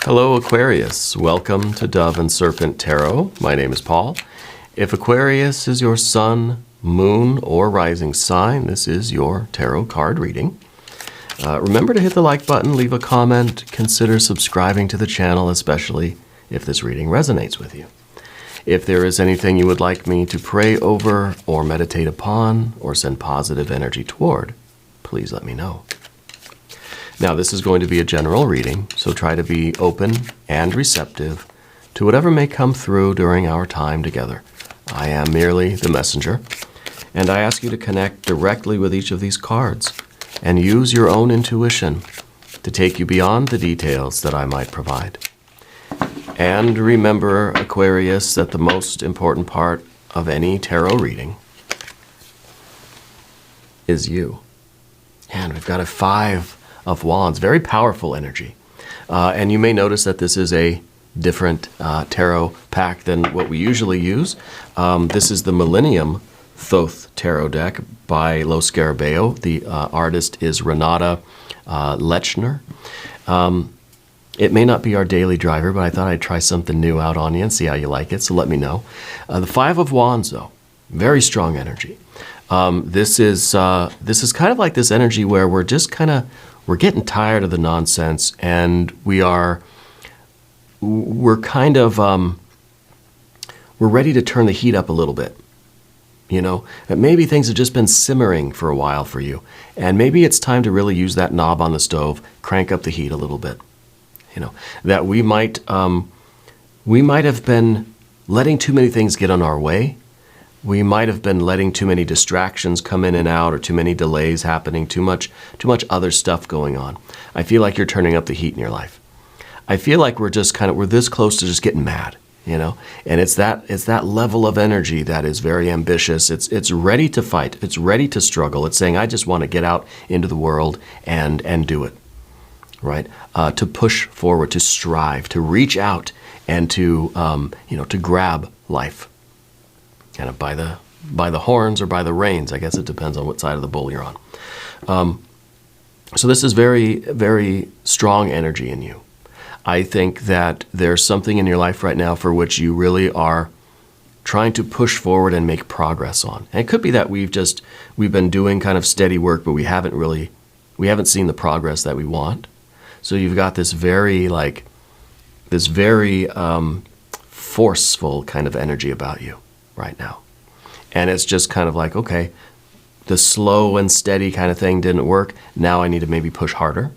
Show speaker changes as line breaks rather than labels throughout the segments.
Hello, Aquarius. Welcome to Dove and Serpent Tarot. My name is Paul. If Aquarius is your sun, moon, or rising sign, this is your tarot card reading. Remember to hit the like button, leave a comment, consider subscribing to the channel, especially if this reading resonates with you. If there is anything you would like me to pray over or meditate upon or send positive energy toward, please let me know. Now, this is going to be a general reading, so try to be open and receptive to whatever may come through during our time together. I am merely the messenger, and I ask you to connect directly with each of these cards and use your own intuition to take you beyond the details that I might provide. And remember, Aquarius, that the most important part of any tarot reading is you. And we've got a 5 of Wands, very powerful energy. And you may notice that this is a different tarot pack than what we usually use. This is the Millennium Thoth Tarot Deck by Lo Scarabeo. The artist is Renata Lechner. It may not be our daily driver, but I thought I'd try something new out on you and see how you like it, so let me know. The 5 of Wands, though, very strong energy. This is kind of like this energy where we're just we're getting tired of the nonsense, and we're ready to turn the heat up a little bit. You know, that maybe things have just been simmering for a while for you, and maybe it's time to really use that knob on the stove, crank up the heat a little bit. You know, that we might have been letting too many things get in our way. We might have been letting too many distractions come in and out, or too many delays happening, too much other stuff going on. I feel like you're turning up the heat in your life. I feel like we're this close to just getting mad, you know? And it's that level of energy that is very ambitious. It's ready to fight. It's ready to struggle. It's saying, I just want to get out into the world and do it, right? To push forward, to strive, to reach out, and to grab life. Kind of by the horns or by the reins. I guess it depends on what side of the bull you're on. So this is very, very strong energy in you. I think that there's something in your life right now for which you really are trying to push forward and make progress on. And it could be that we've been doing kind of steady work, but we haven't seen the progress that we want. So you've got this very forceful kind of energy about you right now. And it's just kind of like, okay, the slow and steady kind of thing didn't work. Now I need to maybe push harder.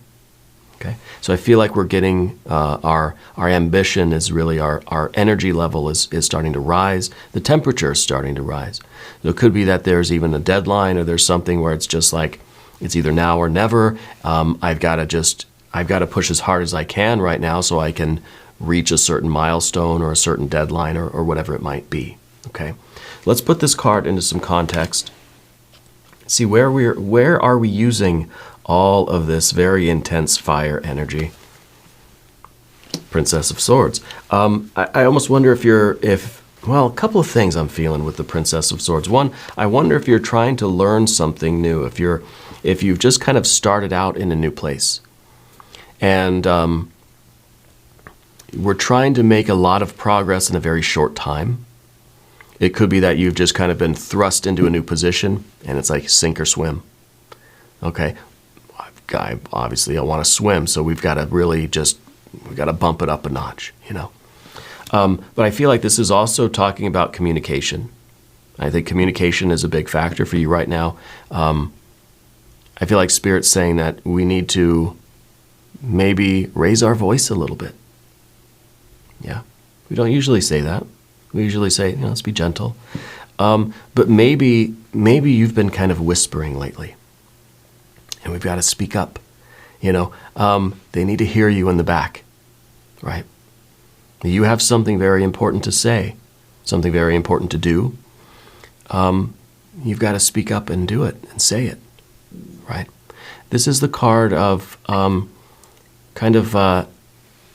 Okay. So I feel like we're getting our ambition is really our energy level is starting to rise. The temperature is starting to rise. So it could be that there's even a deadline, or there's something where it's just like, it's either now or never. I've got to push as hard as I can right now so I can reach a certain milestone or a certain deadline or whatever it might be. Okay, let's put this card into some context. See where are we using all of this very intense fire energy? Princess of Swords. I almost wonder a couple of things I'm feeling with the Princess of Swords. One, I wonder if you're trying to learn something new. If you've just kind of started out in a new place, and we're trying to make a lot of progress in a very short time. It could be that you've just kind of been thrust into a new position, and it's like sink or swim. Okay, obviously I want to swim, so we've got to bump it up a notch, you know. But I feel like this is also talking about communication. I think communication is a big factor for you right now. I feel like Spirit's saying that we need to maybe raise our voice a little bit. Yeah, we don't usually say that. We usually say, let's be gentle. But maybe you've been kind of whispering lately, and we've got to speak up. You know, they need to hear you in the back, right? You have something very important to say, something very important to do. You've got to speak up and do it and say it, right? This is the card of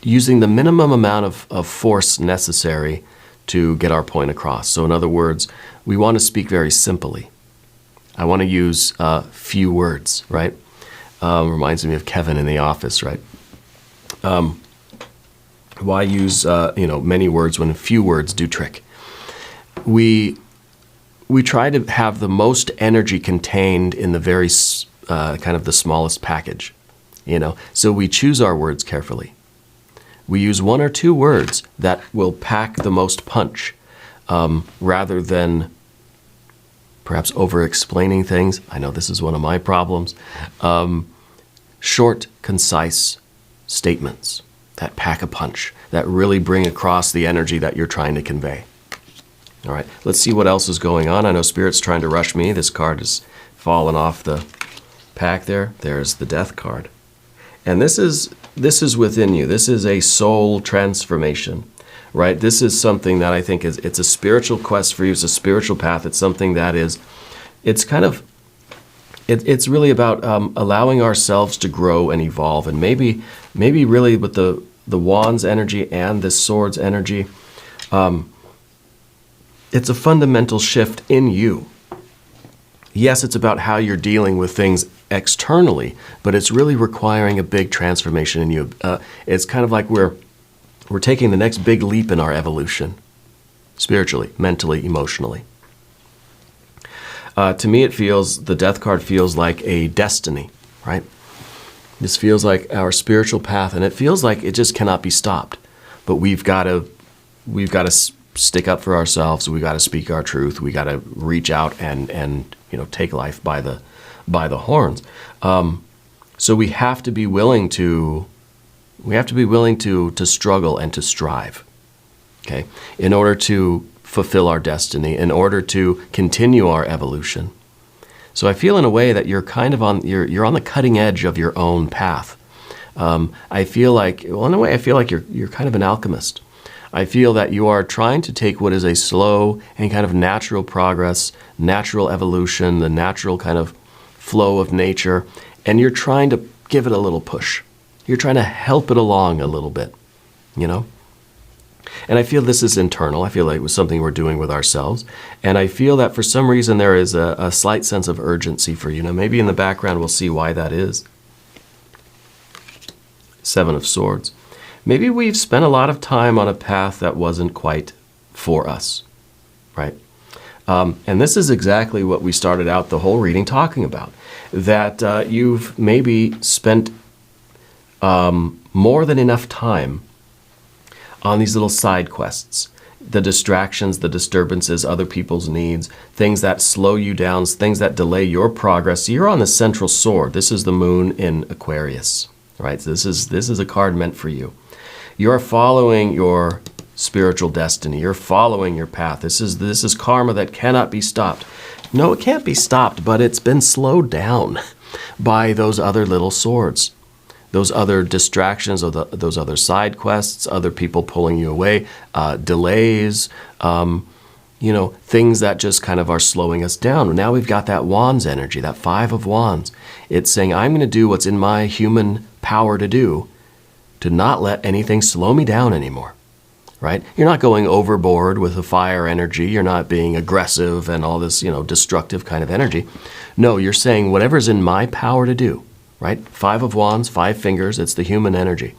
using the minimum amount of force necessary to get our point across. So in other words, we want to speak very simply. I want to use few words, right? Reminds me of Kevin in The Office, right? Why use many words when few words do trick? We try to have the most energy contained in the very kind of the smallest package, So we choose our words carefully. We use one or two words that will pack the most punch, rather than perhaps over-explaining things. I know this is one of my problems. Short, concise statements that pack a punch, that really bring across the energy that you're trying to convey. All right, let's see what else is going on. I know Spirit's trying to rush me. This card has fallen off the pack there. There's the Death card. And this is within you. This is a soul transformation, right? This is something that I think it's a spiritual quest for you. It's a spiritual path. It's something that it's really about allowing ourselves to grow and evolve. And maybe really with the wand's energy and this sword's energy, it's a fundamental shift in you. Yes, it's about how you're dealing with things externally, but it's really requiring a big transformation in you. It's kind of like we're taking the next big leap in our evolution, spiritually, mentally, emotionally. To me, the Death card feels like a destiny, right? This feels like our spiritual path, and it feels like it just cannot be stopped. But we've got to stick up for ourselves. We've got to speak our truth. We got to reach out and take life by the horns. So we have to be willing to struggle and to strive, okay, in order to fulfill our destiny, in order to continue our evolution. So I feel in a way that you're kind of you're on the cutting edge of your own path. I feel like you're kind of an alchemist. I feel that you are trying to take what is a slow and kind of natural progress, natural evolution, the natural kind of flow of nature, and you're trying to give it a little push. You're trying to help it along a little bit, And I feel this is internal. I feel like it was something we're doing with ourselves. And I feel that for some reason there is a slight sense of urgency for you. Now, maybe in the background we'll see why that is. Seven of Swords. Maybe we've spent a lot of time on a path that wasn't quite for us, right? And this is exactly what we started out the whole reading talking about, that you've maybe spent more than enough time on these little side quests, the distractions, the disturbances, other people's needs, things that slow you down, things that delay your progress. So you're on the central sword. This is the moon in Aquarius, right? So this is a card meant for you. You're following your spiritual destiny. You're following your path. This is karma that cannot be stopped. No, it can't be stopped, but it's been slowed down by those other little swords, those other distractions, or those other side quests, other people pulling you away, delays, things that just kind of are slowing us down. Now we've got that Wands energy, that Five of Wands. It's saying, I'm going to do what's in my human power to do, to not let anything slow me down anymore, right? You're not going overboard with the fire energy. You're not being aggressive and all this, destructive kind of energy. No, you're saying whatever's in my power to do, right? Five of Wands, five fingers, it's the human energy.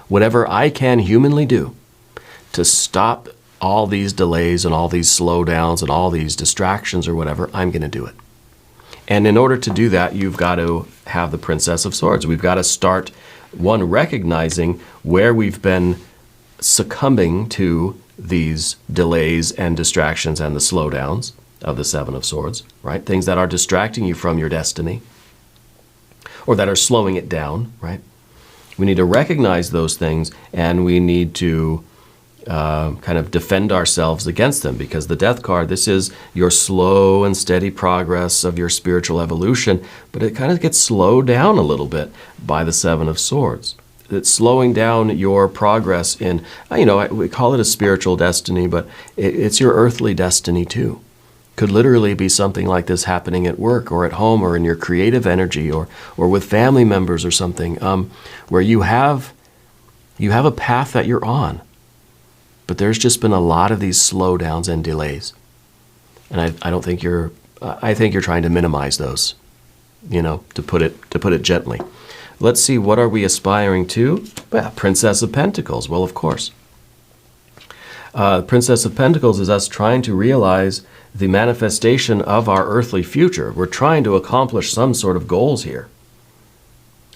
Whatever I can humanly do to stop all these delays and all these slowdowns and all these distractions or whatever, I'm going to do it. And in order to do that, you've got to have the Princess of Swords. We've got to start, one, recognizing where we've been succumbing to these delays and distractions and the slowdowns of the Seven of Swords, right? Things that are distracting you from your destiny or that are slowing it down, right? We need to recognize those things, and we need to kind of defend ourselves against them, because the Death card, this is your slow and steady progress of your spiritual evolution, but it kind of gets slowed down a little bit by the Seven of Swords. It's slowing down your progress in, we call it a spiritual destiny, but it's your earthly destiny too. Could literally be something like this happening at work or at home or in your creative energy or with family members or something, where you have a path that you're on. But there's just been a lot of these slowdowns and delays. And I think you're trying to minimize those, to put it gently. Let's see, what are we aspiring to? Well, Princess of Pentacles. Well, of course. Princess of Pentacles is us trying to realize the manifestation of our earthly future. We're trying to accomplish some sort of goals here.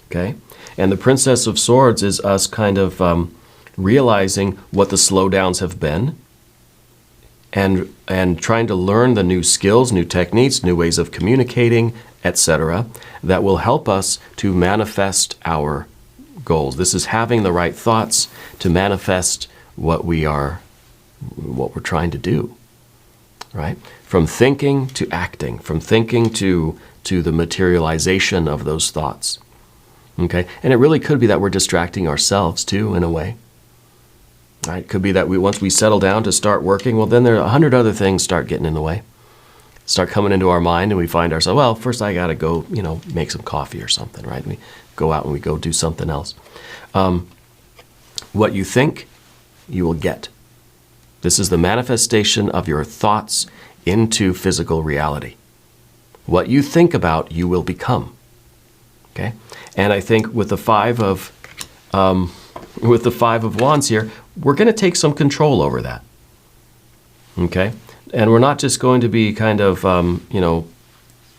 Okay? And the Princess of Swords is us kind of realizing what the slowdowns have been and trying to learn the new skills, new techniques, new ways of communicating, etc., that will help us to manifest our goals. This is having the right thoughts to manifest what we're trying to do, right? From thinking to acting, from thinking to the materialization of those thoughts, okay? And it really could be that we're distracting ourselves too, in a way, right? It could be that once we settle down to start working, well, then there are 100 other things start getting in the way, start coming into our mind, and we find ourselves, well, first I got to go, make some coffee or something, right? And we go out and we go do something else. What you think, you will get. This is the manifestation of your thoughts into physical reality. What you think about, you will become. Okay? And I think with the Five of Wands here, we're going to take some control over that. Okay? And we're not just going to be kind of,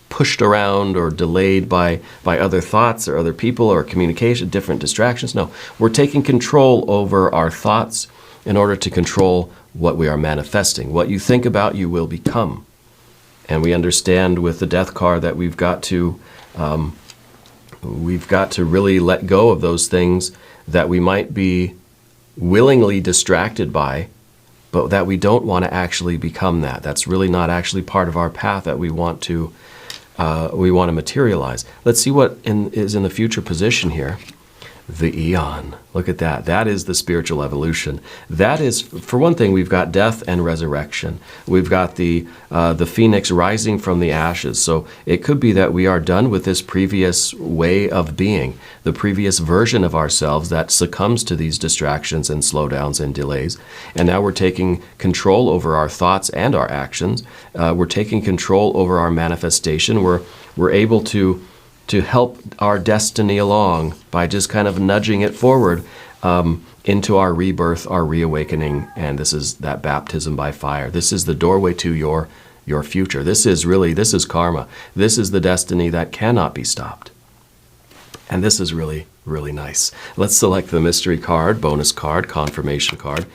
pushed around or delayed by other thoughts or other people or communication, different distractions. No, we're taking control over our thoughts in order to control what we are manifesting. What you think about, you will become. And we understand with the Death card that we've got to really let go of those things that we might be willingly distracted by, but that we don't want to actually become that. That's really not actually part of our path that we want to materialize. Let's see what is in the future position here. The Eon. Look at that. That is the spiritual evolution. That is, for one thing, we've got death and resurrection. We've got the phoenix rising from the ashes. So it could be that we are done with this previous way of being, the previous version of ourselves that succumbs to these distractions and slowdowns and delays. And now we're taking control over our thoughts and our actions. We're taking control over our manifestation. We're able to help our destiny along by just kind of nudging it forward into our rebirth, our reawakening, and this is that baptism by fire. This is the doorway to your future. This is karma. This is the destiny that cannot be stopped. And this is really, really nice. Let's select the mystery card, bonus card, confirmation card.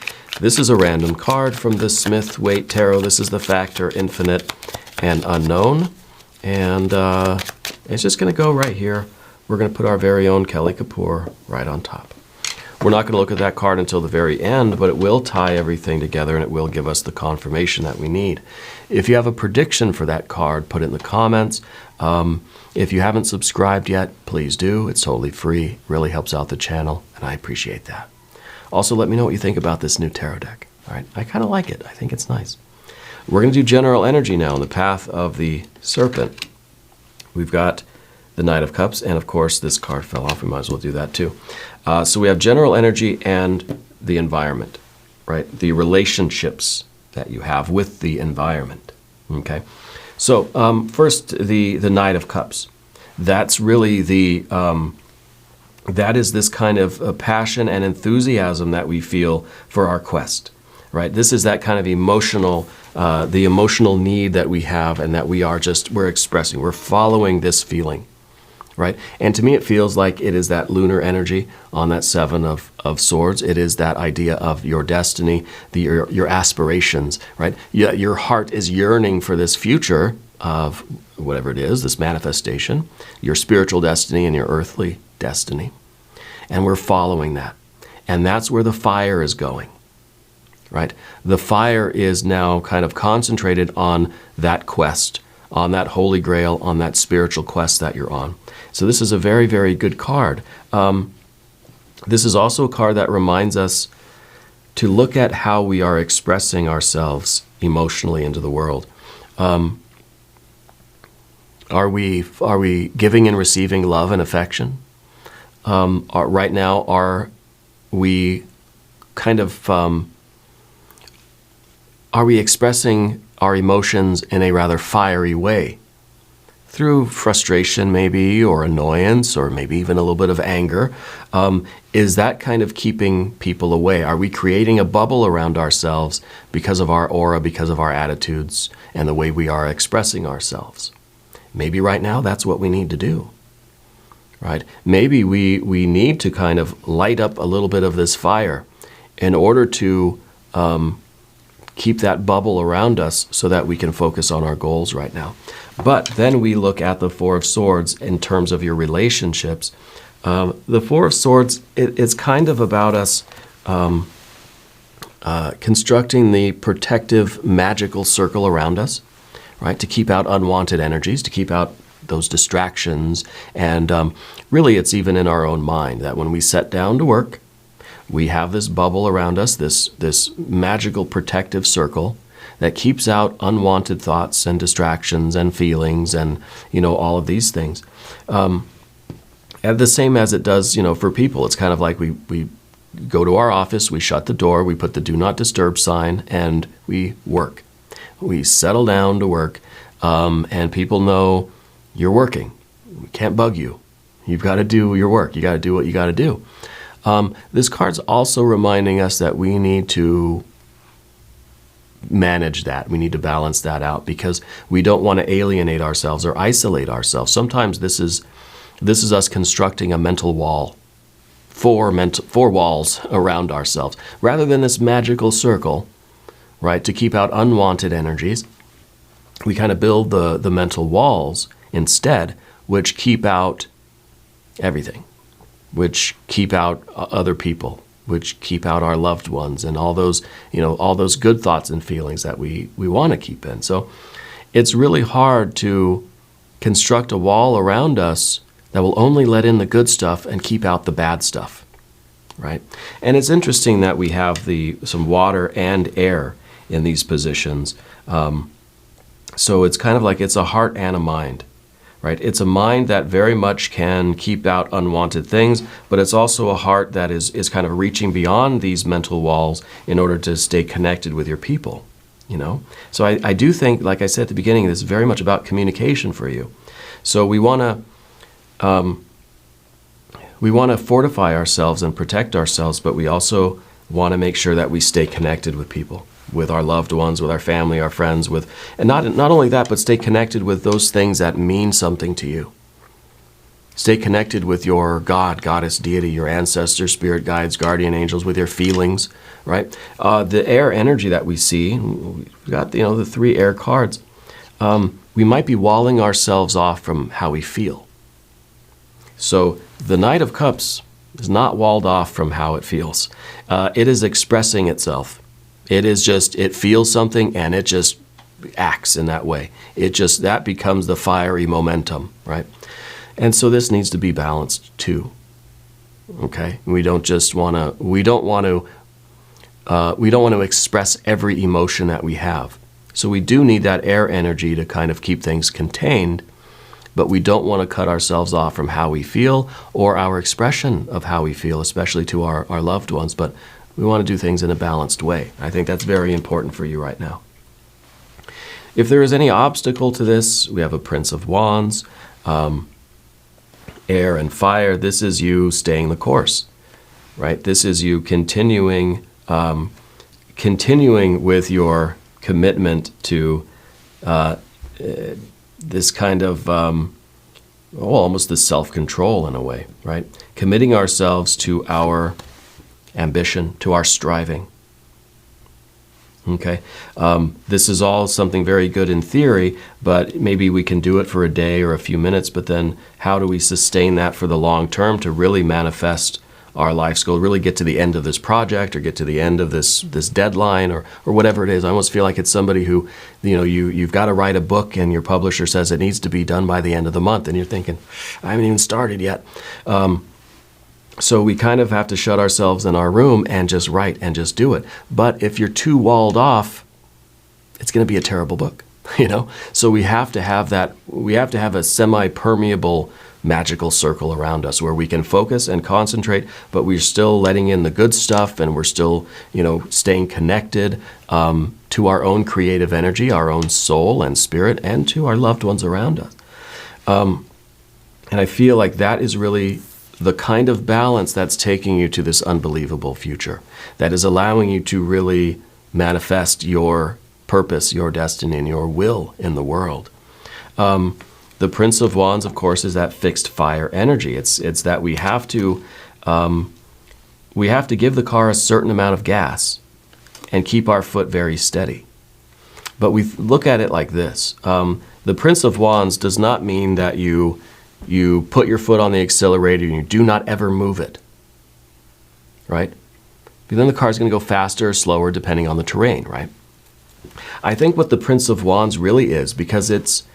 This is a random card from the Smith-Waite Tarot. This is the factor, infinite and unknown. And it's just going to go right here. We're going to put our very own Kelly Kapoor right on top. We're not going to look at that card until the very end, but it will tie everything together and it will give us the confirmation that we need. If you have a prediction for that card, put it in the comments. If you haven't subscribed yet, please do. It's totally free. It really helps out the channel, and I appreciate that. Also, let me know what you think about this new tarot deck. All right, I kind of like it. I think it's nice. We're going to do general energy now in the path of the Serpent. We've got the Knight of Cups, and of course this card fell off. We might as well do that too. So we have general energy and the environment, right? The relationships that you have with the environment, okay? So first, the Knight of Cups. That's really that is this kind of passion and enthusiasm that we feel for our quest, right? This is that kind of emotional, the emotional need that we have and that we're expressing. We're following this feeling, right? And to me, it feels like it is that lunar energy on that Seven of Swords. It is that idea of your destiny, your aspirations, right? Your heart is yearning for this future of whatever it is, this manifestation, your spiritual destiny and your earthly destiny. And we're following that. And that's where the fire is going. Right? The fire is now kind of concentrated on that quest, on that holy grail, on that spiritual quest that you're on. So this is a very, very good card. This is also a card that reminds us to look at how we are expressing ourselves emotionally into the world. Are we giving and receiving love and affection? Right now, are we kind of are we expressing our emotions in a rather fiery way? through frustration maybe, or annoyance, or maybe even a little bit of anger, is that kind of keeping people away? Are we creating a bubble around ourselves because of our aura, because of our attitudes, and the way we are expressing ourselves? Maybe right now that's what we need to do, right? Maybe we need to kind of light up a little bit of this fire in order to keep that bubble around us so that we can focus on our goals right now. But then we look at the Four of Swords in terms of your relationships. The Four of Swords, it's kind of about us constructing the protective, magical circle around us, right? To keep out unwanted energies, to keep out those distractions. And really, it's even in our own mind that when we set down to work, we have this bubble around us, this magical protective circle that keeps out unwanted thoughts and distractions and feelings and, all of these things. And the same as it does, for people. It's kind of like we go to our office, we shut the door, we put the do not disturb sign, and we work. We settle down to work, and people know you're working. We can't bug you. You've got to do your work. You got to do what you got to do. This card's also reminding us that we need to manage that. We need to balance that out because we don't want to alienate ourselves or isolate ourselves. Sometimes this is us constructing a mental wall, four walls around ourselves, rather than this magical circle, right, to keep out unwanted energies. We kind of build the mental walls instead, which keep out everything, which keep out other people, which keep out our loved ones and all those good thoughts and feelings that we want to keep in. So it's really hard to construct a wall around us that will only let in the good stuff and keep out the bad stuff, right? And it's interesting that we have some water and air in these positions. So it's kind of like it's a heart and a mind, right? It's a mind that very much can keep out unwanted things, but it's also a heart that is kind of reaching beyond these mental walls in order to stay connected with your people, So I do think, like I said at the beginning, this is very much about communication for you. So we want to fortify ourselves and protect ourselves, but we also want to make sure that we stay connected with people, with our loved ones, with our family, our friends, and not only that, but stay connected with those things that mean something to you. Stay connected with your God, goddess, deity, your ancestors, spirit guides, guardian angels, with your feelings, right? The air energy that we see, we've got the three air cards. We might be walling ourselves off from how we feel. So the Knight of Cups is not walled off from how it feels. It is expressing itself. It feels something and it just acts in that way. That becomes the fiery momentum, right? And so this needs to be balanced too. Okay? We don't want to express every emotion that we have. So we do need that air energy to kind of keep things contained, but we don't want to cut ourselves off from how we feel or our expression of how we feel, especially to our loved ones. But we want to do things in a balanced way. I think that's very important for you right now. If there is any obstacle to this, we have a Prince of Wands, air and fire. This is you staying the course, right? This is you continuing with your commitment to this kind of almost this self-control in a way, right? Committing ourselves to our ambition, to our striving. Okay? This is all something very good in theory, but maybe we can do it for a day or a few minutes, but then how do we sustain that for the long term to really manifest our life's goal, really get to the end of this project or get to the end of this deadline or whatever it is? I almost feel like it's somebody who, you've got to write a book and your publisher says it needs to be done by the end of the month, and you're thinking, I haven't even started yet. So we kind of have to shut ourselves in our room and just write and just do it. But if you're too walled off, it's going to be a terrible book, So we have to have that. We have to have a semi-permeable magical circle around us where we can focus and concentrate, but we're still letting in the good stuff and we're still, staying connected to our own creative energy, our own soul and spirit, and to our loved ones around us. And I feel like that is really the kind of balance that's taking you to this unbelievable future, that is allowing you to really manifest your purpose, your destiny, and your will in the world. The Prince of Wands, of course, is that fixed fire energy. It's that we have to give the car a certain amount of gas and keep our foot very steady. But we look at it like this. The Prince of Wands does not mean that you put your foot on the accelerator and you do not ever move it, right? But then the car is going to go faster or slower depending on the terrain, right? I think what the Prince of Wands really is, because it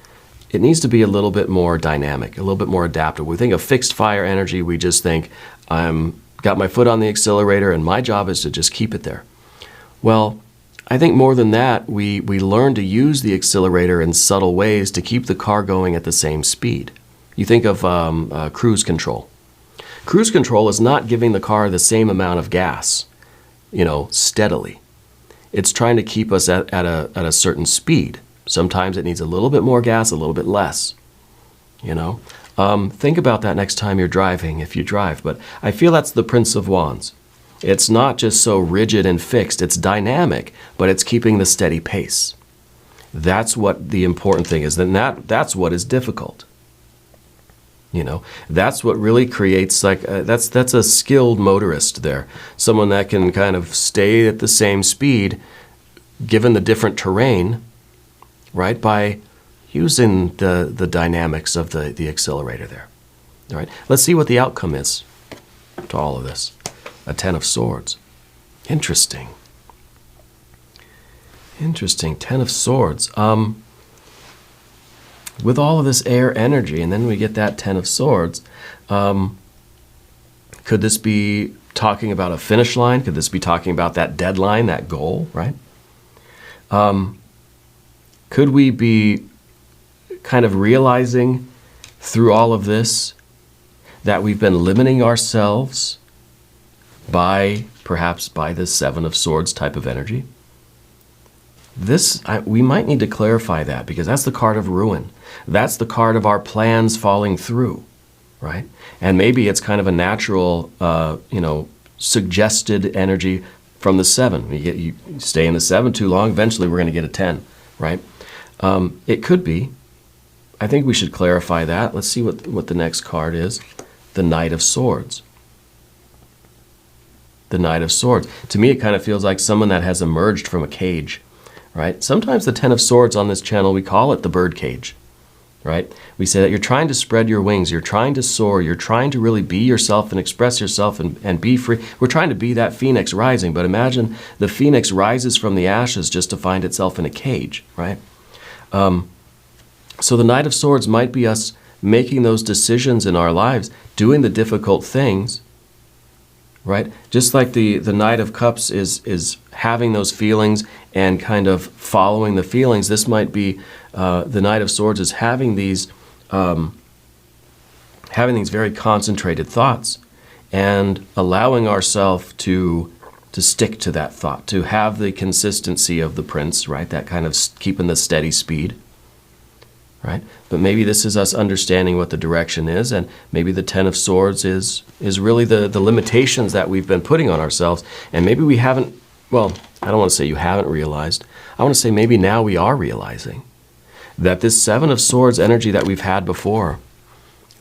needs to be a little bit more dynamic, a little bit more adaptable. We think of fixed fire energy, we just think, I'm got my foot on the accelerator and my job is to just keep it there. Well, I think more than that, we learn to use the accelerator in subtle ways to keep the car going at the same speed. You think of cruise control. Cruise control is not giving the car the same amount of gas, steadily. It's trying to keep us at a certain speed. Sometimes it needs a little bit more gas, a little bit less, Think about that next time you're driving, if you drive. But I feel that's the Prince of Wands. It's not just so rigid and fixed. It's dynamic, but it's keeping the steady pace. That's what the important thing is. Then that's what is difficult. That's what really creates that's a skilled motorist there. Someone that can kind of stay at the same speed given the different terrain, right, by using the dynamics of the accelerator there. All right, let's see what the outcome is to all of this. A Ten of Swords. Interesting. Ten of Swords. With all of this air energy, and then we get that Ten of Swords, could this be talking about a finish line? Could this be talking about that deadline, that goal, right? Could we be kind of realizing through all of this that we've been limiting ourselves perhaps by this Seven of Swords type of energy? We might need to clarify that, because that's the card of ruin. That's the card of our plans falling through, right? And maybe it's kind of a natural, suggested energy from the Seven. You stay in the Seven too long, eventually we're going to get a 10, right? It could be. I think we should clarify that. Let's see what the next card is. The Knight of Swords. The Knight of Swords. To me, it kind of feels like someone that has emerged from a cage, right? Sometimes the Ten of Swords on this channel, we call it the bird cage, right? We say that you're trying to spread your wings, you're trying to soar, you're trying to really be yourself and express yourself and be free. We're trying to be that phoenix rising, but imagine the phoenix rises from the ashes just to find itself in a cage, right? So the Knight of Swords might be us making those decisions in our lives, doing the difficult things, right? Just like the Knight of Cups is having those feelings and kind of following the feelings, this might be the Knight of Swords is having these very concentrated thoughts and allowing ourselves to stick to that thought, to have the consistency of the Prince, right? That kind of keeping the steady speed, right? But maybe this is us understanding what the direction is, and maybe the Ten of Swords is really the limitations that we've been putting on ourselves, and maybe we haven't, well, I don't want to say you haven't realized. I want to say maybe now we are realizing that this Seven of Swords energy that we've had before,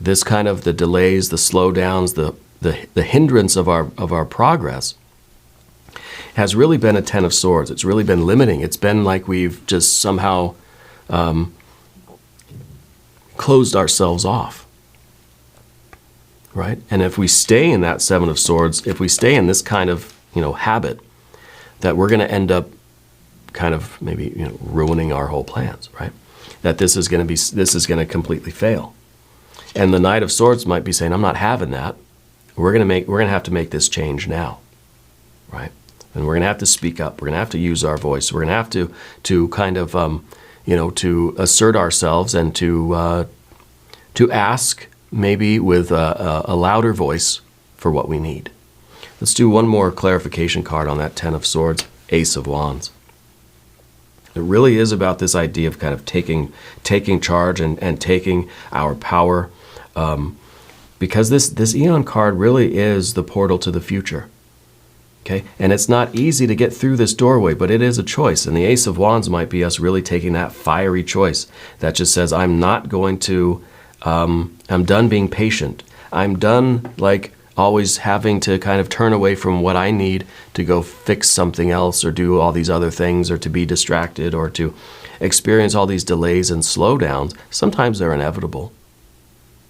this kind of the delays, the slowdowns, the hindrance of our progress, has really been a Ten of Swords. It's really been limiting. It's been like we've just somehow closed ourselves off, right? And if we stay in that Seven of Swords, if we stay in this kind of habit, that we're going to end up kind of maybe ruining our whole plans, right? That this is going to completely fail. And the Knight of Swords might be saying, I'm not having that. We're going to have to make this change now, right? And we're going to have to speak up. We're going to have to use our voice. We're going to have to kind of to assert ourselves and to ask maybe with a louder voice for what we need. Let's do one more clarification card on that Ten of Swords, Ace of Wands. It really is about this idea of kind of taking charge and taking our power, because this Eon card really is the portal to the future. Okay? And it's not easy to get through this doorway, but it is a choice. And the Ace of Wands might be us really taking that fiery choice that just says, I'm not going to, I'm done being patient. I'm done like always having to kind of turn away from what I need to go fix something else or do all these other things or to be distracted or to experience all these delays and slowdowns. Sometimes they're inevitable,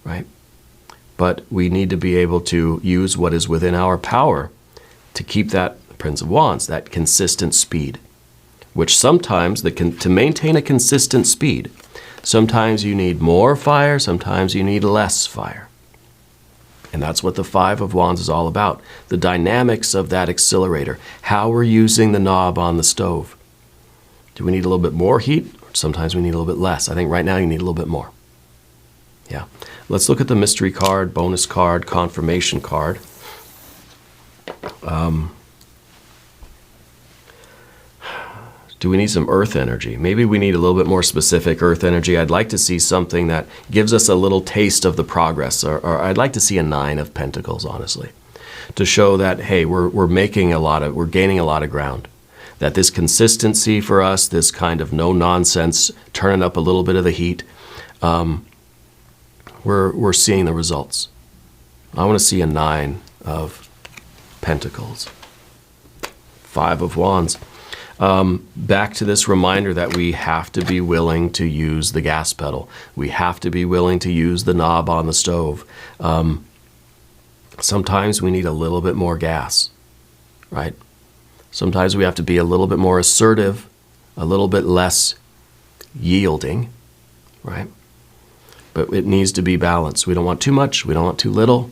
right? But we need to be able to use what is within our power to keep that Prince of Wands, that consistent speed, which sometimes to maintain a consistent speed, sometimes you need more fire, sometimes you need less fire. And that's what the Five of Wands is all about, the dynamics of that accelerator, how we're using the knob on the stove. Do we need a little bit more heat? Or sometimes we need a little bit less. I think right now you need a little bit more. Yeah. Let's look at the mystery card, bonus card, confirmation card. Do we need some earth energy? Maybe we need a little bit more specific earth energy. I'd like to see something that gives us a little taste of the progress, or I'd like to see a 9 of Pentacles, honestly, to show that, hey, we're gaining a lot of ground. That this consistency for us, this kind of no nonsense, turning up a little bit of the heat, we're seeing the results. I want to see a 9 of Pentacles. 5 of Wands. Back to this reminder that we have to be willing to use the gas pedal. We have to be willing to use the knob on the stove. Sometimes we need a little bit more gas, right? Sometimes we have to be a little bit more assertive, a little bit less yielding, right? But it needs to be balanced. We don't want too much. We don't want too little.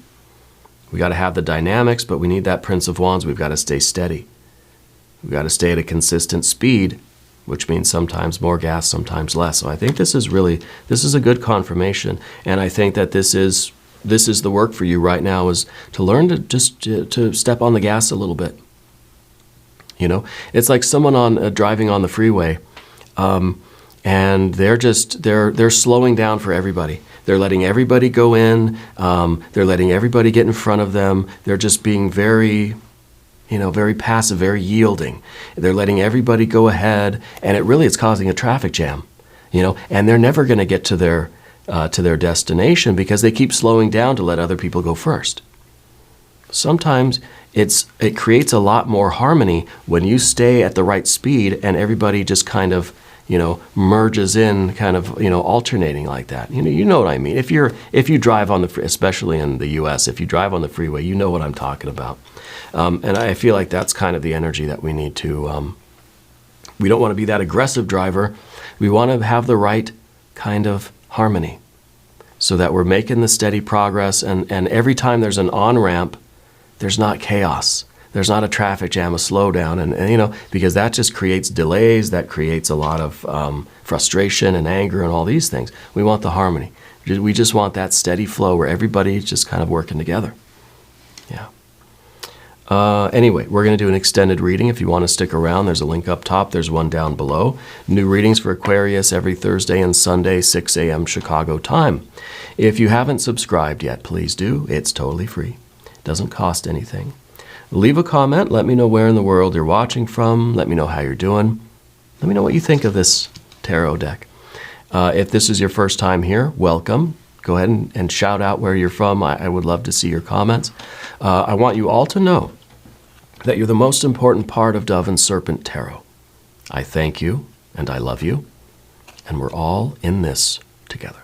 We got to have the dynamics, but we need that Prince of Wands. We've got to stay steady. We've got to stay at a consistent speed, which means sometimes more gas, sometimes less. So I think this is a good confirmation. And I think that this is the work for you right now, is to learn to just to step on the gas a little bit. You know, it's like someone driving on the freeway, and they're slowing down for everybody. They're letting everybody go in. They're letting everybody get in front of them. They're just being very passive, very yielding. They're letting everybody go ahead, and it's causing a traffic jam, and they're never going to get to their destination because they keep slowing down to let other people go first. Sometimes it creates a lot more harmony when you stay at the right speed and everybody just kind of, merges in, kind of, alternating like that. You know what I mean. If you drive on especially in the U.S., if you drive on the freeway, you know what I'm talking about. And I feel like that's kind of the energy that we need to, we don't want to be that aggressive driver. We want to have the right kind of harmony so that we're making the steady progress. And every time there's an on-ramp, there's not chaos. There's not a traffic jam, a slowdown. And because that just creates delays, that creates a lot of frustration and anger and all these things. We want the harmony. We just want that steady flow where everybody's just kind of working together. Yeah. Anyway, we're going to do an extended reading. If you want to stick around, there's a link up top. There's one down below. New readings for Aquarius every Thursday and Sunday, 6 a.m. Chicago time. If you haven't subscribed yet, please do. It's totally free. Doesn't cost anything. Leave a comment. Let me know where in the world you're watching from. Let me know how you're doing. Let me know what you think of this tarot deck. If this is your first time here, welcome. Go ahead and shout out where you're from. I would love to see your comments. I want you all to know that you're the most important part of Dove and Serpent Tarot. I thank you and I love you, and we're all in this together.